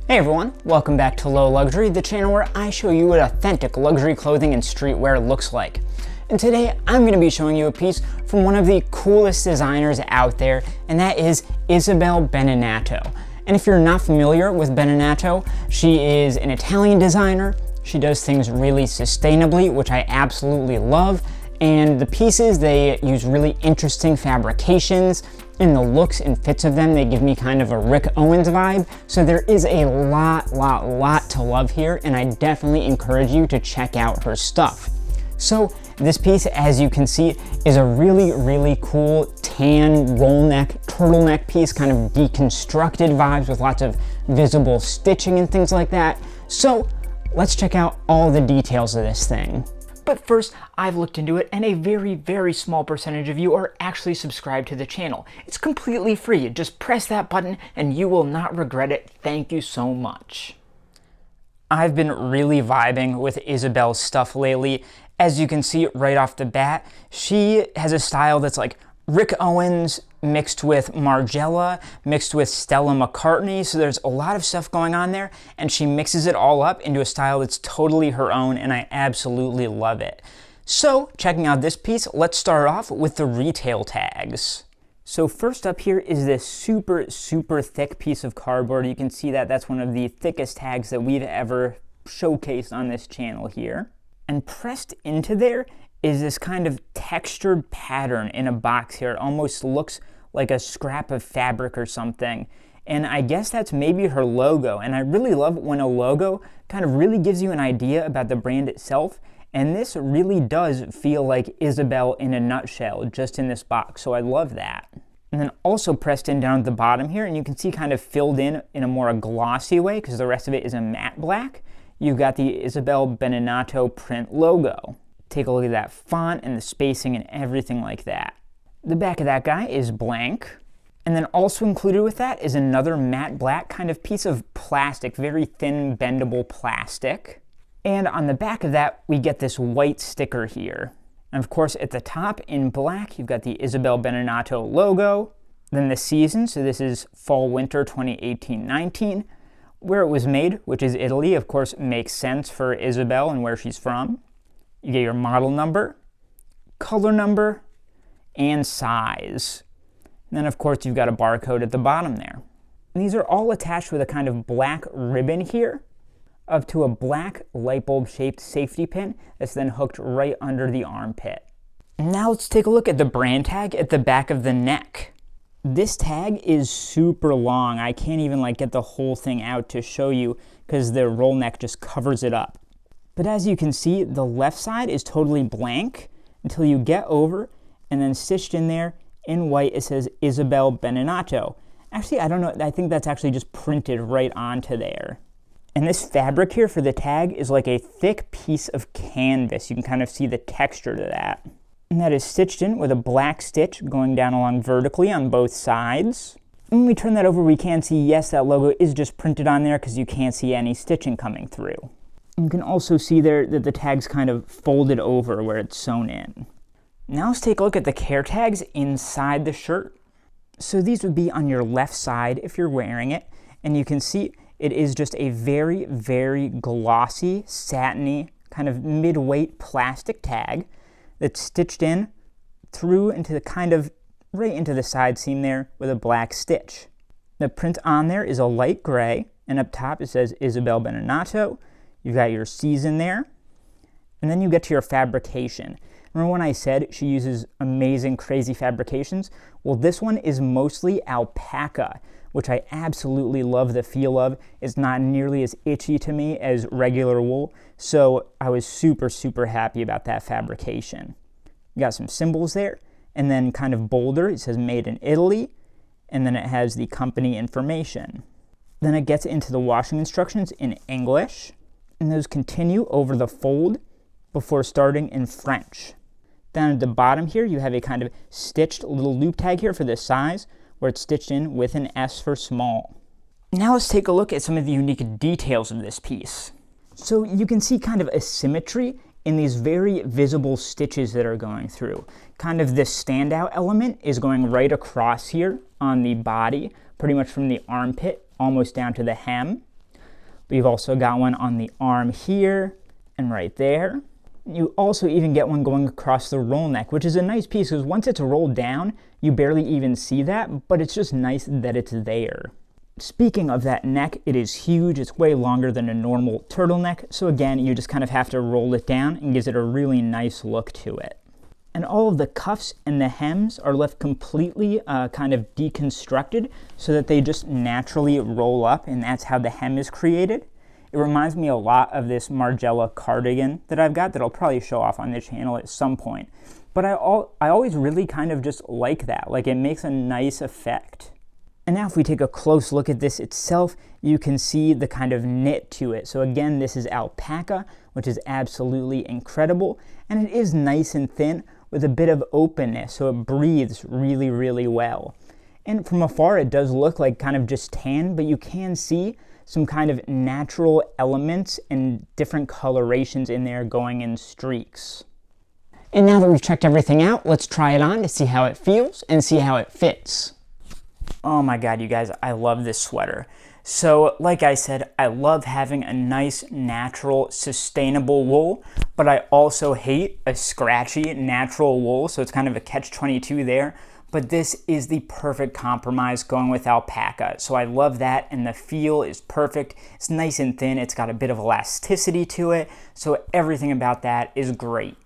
Hey everyone, welcome back to Low Luxury, the channel where I show you what authentic luxury clothing and streetwear looks like. And today I'm going to be showing you a piece from one of the coolest designers out there, and that is ISABEL Benenato. And if you're not familiar with Benenato, she is an Italian designer. She does things really sustainably, which I absolutely love. And the pieces, they use really interesting fabrications. In the looks and fits of them, they give me kind of a Rick Owens vibe. So there is a lot to love here, and I definitely encourage you to check out her stuff. So this piece, as you can see, is a really cool tan roll neck, turtleneck piece, kind of deconstructed vibes with lots of visible stitching and things like that. So let's check out all the details of this thing. But first, I've looked into it, and a very small percentage of you are actually subscribed to the channel. It's completely free. Just press that button and you will not regret it. Thank you so much. I've been really vibing with ISABEL's stuff lately. As you can see right off the bat, she has a style that's like Rick Owens mixed with Margiela, mixed with Stella McCartney, so there's a lot of stuff going on there, and she mixes it all up into a style that's totally her own, and I absolutely love it. So, checking out this piece, let's start off with the retail tags. So first up here is this super thick piece of cardboard. You can see that that's one of the thickest tags that we've ever showcased on this channel here. And pressed into there is this kind of textured pattern in a box here. It almost looks like a scrap of fabric or something. And I guess that's maybe her logo. And I really love when a logo kind of really gives you an idea about the brand itself. And this really does feel like ISABEL in a nutshell, just in this box. So I love that. And then also pressed in down at the bottom here, and you can see kind of filled in a more glossy way, because the rest of it is a matte black. You've got the ISABEL Benenato print logo. Take a look at that font and the spacing and everything like that. The back of that guy is blank. And then also included with that is another matte black kind of piece of plastic, very thin bendable plastic. And on the back of that, we get this white sticker here. And of course, at the top in black, you've got the ISABEL Benenato logo. Then the season, so this is fall-winter 2018-19. Where it was made, which is Italy, of course, makes sense for ISABEL and where she's from. You get your model number, color number, and size. And then, of course, you've got a barcode at the bottom there. And these are all attached with a kind of black ribbon here up to a black light bulb shaped safety pin that's then hooked right under the armpit. Now let's take a look at the brand tag at the back of the neck. This tag is super long. I can't even get the whole thing out to show you because the roll neck just covers it up. But as you can see, the left side is totally blank until you get over, and then stitched in there in white it says ISABEL Benenato. Actually, I don't know, I think that's actually just printed right onto there. And this fabric here for the tag is like a thick piece of canvas. You can kind of see the texture to that. And that is stitched in with a black stitch going down along vertically on both sides. And when we turn that over, we can see, yes, that logo is just printed on there because you can't see any stitching coming through. You can also see there that the tag's kind of folded over where it's sewn in. Now let's take a look at the care tags inside the shirt. So these would be on your left side if you're wearing it, and you can see it is just a very glossy, satiny, kind of mid-weight plastic tag that's stitched in through into the kind of right into the side seam there with a black stitch. The print on there is a light gray, and up top it says ISABEL Benenato. You've got your season there, and then you get to your fabrication. Remember when I said she uses amazing, crazy fabrications? Well, this one is mostly alpaca, which I absolutely love the feel of. It's not nearly as itchy to me as regular wool, so I was super happy about that fabrication. You got some symbols there, and then kind of bolder, it says made in Italy, and then it has the company information. Then it gets into the washing instructions in English, and those continue over the fold before starting in French. Down at the bottom here, you have a kind of stitched little loop tag here for this size, where it's stitched in with an S for small. Now let's take a look at some of the unique details of this piece. So you can see kind of a symmetry in these very visible stitches that are going through. Kind of this standout element is going right across here on the body, pretty much from the armpit almost down to the hem. but you've also got one on the arm here and right there. You also even get one going across the roll neck, which is a nice piece because once it's rolled down, you barely even see that, but it's just nice that it's there. Speaking of that neck, it is huge. It's way longer than a normal turtleneck. So again, you just kind of have to roll it down and gives it a really nice look to it. And all of the cuffs and the hems are left completely kind of deconstructed so that they just naturally roll up, and that's how the hem is created. It reminds me a lot of this Margiela cardigan that I've got that I'll probably show off on the channel at some point. But I always really kind of just like that. Like, it makes a nice effect. And now if we take a close look at this itself, you can see the kind of knit to it. So again, this is alpaca, which is absolutely incredible. And it is nice and thin with a bit of openness, so it breathes really, really well. And from afar, it does look like kind of just tan, but you can see some kind of natural elements and different colorations in there going in streaks. And now that we've checked everything out, let's try it on to see how it feels and see how it fits. Oh my God, you guys, I love this sweater. So like I said, I love having a nice, natural, sustainable wool, but I also hate a scratchy, natural wool, so it's kind of a catch-22 there. But this is the perfect compromise going with alpaca. So I love that, and the feel is perfect. It's nice and thin, it's got a bit of elasticity to it, so everything about that is great.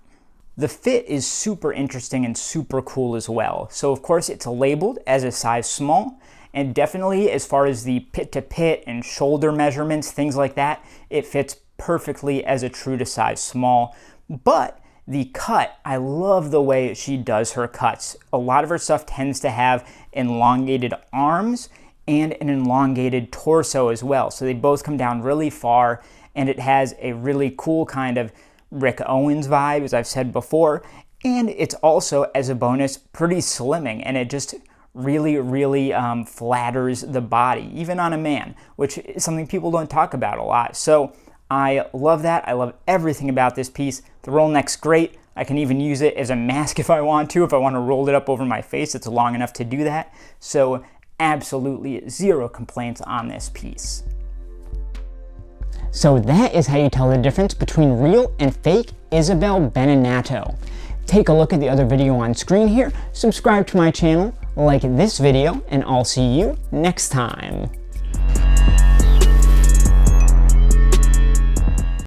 The fit is super interesting and super cool as well. So of course it's labeled as a size small, and definitely as far as the pit to pit and shoulder measurements, things like that, it fits perfectly as a true to size small. But the cut, I love the way she does her cuts. A lot of her stuff tends to have elongated arms and an elongated torso as well. So they both come down really far, and it has a really cool kind of Rick Owens vibe, as I've said before, and it's also, as a bonus, pretty slimming, and it just really, really flatters the body, even on a man, which is something people don't talk about a lot. So I love that. I love everything about this piece. The roll neck's great. I can even use it as a mask if I want to roll it up over my face. It's long enough to do that. So absolutely zero complaints on this piece. So that is how you tell the difference between real and fake Isabel Benenato. Take a look at the other video on screen here, subscribe to my channel, like this video, and I'll see you next time.